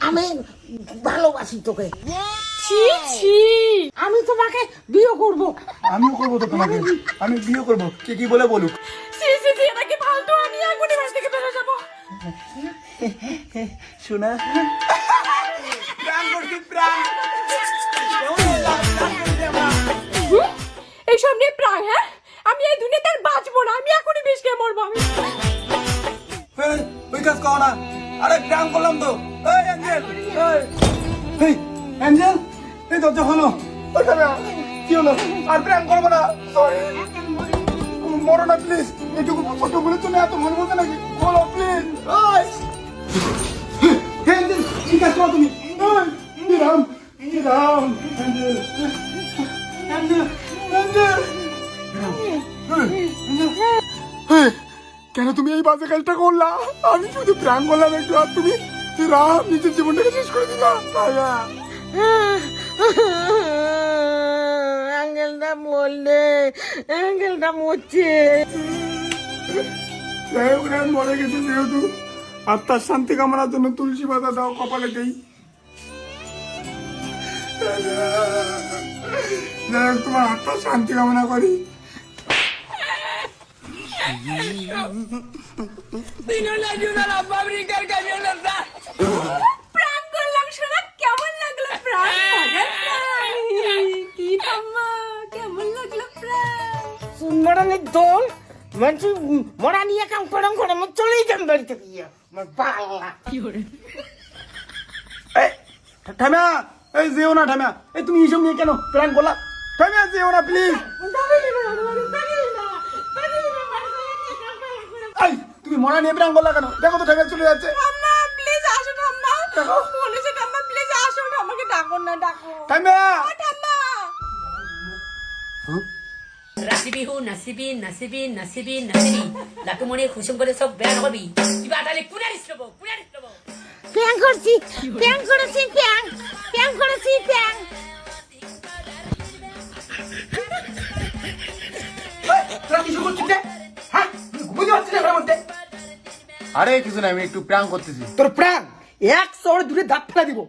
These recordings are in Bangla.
আমি ভালোবাসি তোকে। ছি ছি, আমি তোমাকে বিয়ে করব। আমিও করবো তো তোমাকে, আমি বিয়ে করবো, কে কি বলে বলুক। ছি ছি ছি, এটা কি ফালতু? আমি এখনই বাড়ি থেকে বেরো যাবো। শোনা প্রাণ করছি, প্রাণ। এইসব নিয়ে প্রায়, হ্যাঁ আমি এই দুনিয়াতে আর বাঁচবো না, আমি এখনই বিষ খেয়ে মরবো। আমি ওই কাজ করো না, আরে প্রাণ করলাম তো। এই অ্যাঞ্জেল, এই অ্যাঞ্জেল, এই দরজা হলো। ওখানে কি হলো? আর প্রাণ করবো না, সরি। মরো না প্লিজ, এটুকু ছোট বলে চলে এত মনে বলতে নাকি? বলো প্লিজ। অ্যাঞ্জেল, কি কাজ করো তুমি? Ram Ram, Angel, Angel, Angel. কেন তুমি এই বাজে কাজটা করলা? আমি শুধু প্রাণ করলাম একটু, আর তুমি রাম নিজের জীবনটাকে শেষ করে দিলা। অ্যাঙ্গেলটা মরলে, অ্যাঙ্গেলটা মরছে। মরে গেছে যেহেতু, আত্মার শান্তি কামনার জন্য তুলসী পাতা দাও কপালে দেই। যাই হোক, তোমার আত্মার শান্তি কামনা করি। প্রাণ করলাম শোনা, কেমন লাগলো প্রাণ? মজার প্রাণ। কি ঠাম্মা, কেমন লাগলো প্রাণ? মরণের দোল মানুষ মরা নিয়ে কাম করম করে আমার চলেই যান বাড়ি থেকে। আমার বাংলা ঠামিয়া, এই যেও না ঠামিয়া, এই তুমি এইসব নিয়ে কেন প্ল্যান করলা? ঠামিয়া যেও না প্লিজ। এই তুমি মরা নিয়ে প্ল্যান করলা কেন? দেখো তো ঠামিয়া চলে যাচ্ছে। ঠাম্মা প্লিজ আসো, ঠাম্মা বলেছে ঠাম্মা প্লিজ আসো, ঠাম্মাকে ডাকো না, ডাকো ঠামিয়া, ও ঠাম্মা। রাসিবিহু নাসিবি নাসিবি নাসিবি নাসিবি লাকুমনি খুশম করে সব বেয়ান হবি কিবা তালে পুনারিস লব প্যাং করছি, প্যাং করেছি, প্যাং প্যাং করেছি, প্যাং। তোরা কিছু করছিস রে? হ্যাঁ, বুঝতে পারছিস না এর মধ্যে? আরে কিছু না, আমি একটু প্র্যাঙ্ক করতেছি। তোর প্র্যাঙ্ক? এক শহরে দূরে দাঁত ফেলা দিব।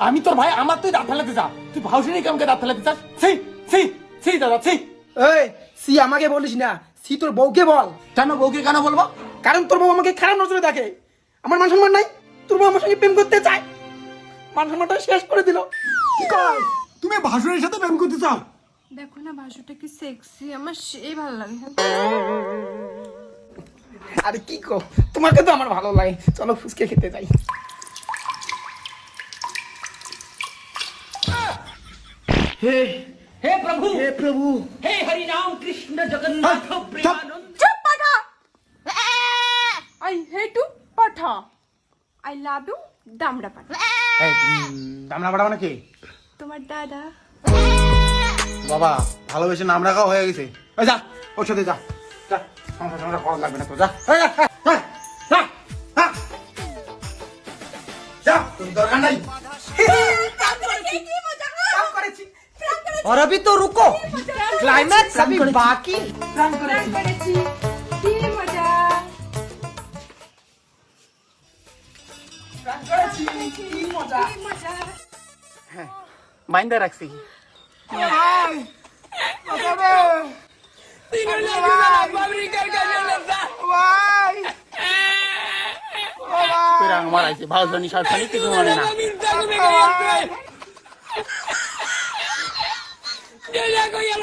আমি তোর ভাই, আমার তুই দাঁত ফেলাতে চা? তুই ভাউসিনি কামকে দাঁত ফেলাতে চাস? সেই সেই সেই দাদা সেই। এই সি আমাকে বলিস না, সি তোর বউকে বল। কেন বউকে কেন বলবো? কারণ তোর বউ আমাকে খারাপ নজরে দেখে। আমার মান সম্মান নাই, তোর বউ আমার সঙ্গে প্রেম করতে চায়, মান সম্মানটা শেষ করে দিল। কি কর? তুমি ভাসুরের সাথে প্রেম করতে চাও? দেখো না বাসুটা কি সেক্সি, আমার সেই ভালো লাগে। আরে কি কো, তোমাকে তো আমার ভালো লাগে, চলো ফুচকে খেতে যাই। হে হে প্রভু হে প্রভু, হে হরি রাম কৃষ্ণ জগন্নাথ প্রেমানন্দ। চুপ পাঠা। আই হেট ইউ পাঠা, আই লাভ ইউ দামড়া পাঠা। এই দামলা বাড়া মানে কি? তোমার দাদা। বাবা ভালোবেসে নাম রাখা হয়ে গেছে। এই যা, ওর সাথে যা যা, সংসার সংসার করা লাগবে না তো, যা। এই যা, যা, যা, যা, যা, তোর দরকার নাই। और अभी तो रुको, क्लाइमैक्स अभी बाकी। করেছি কি মজা। माइंडा रखसी। तेरा हमारा ऐसे भाव धनी शासनी किसी माने ना। Yo ya con el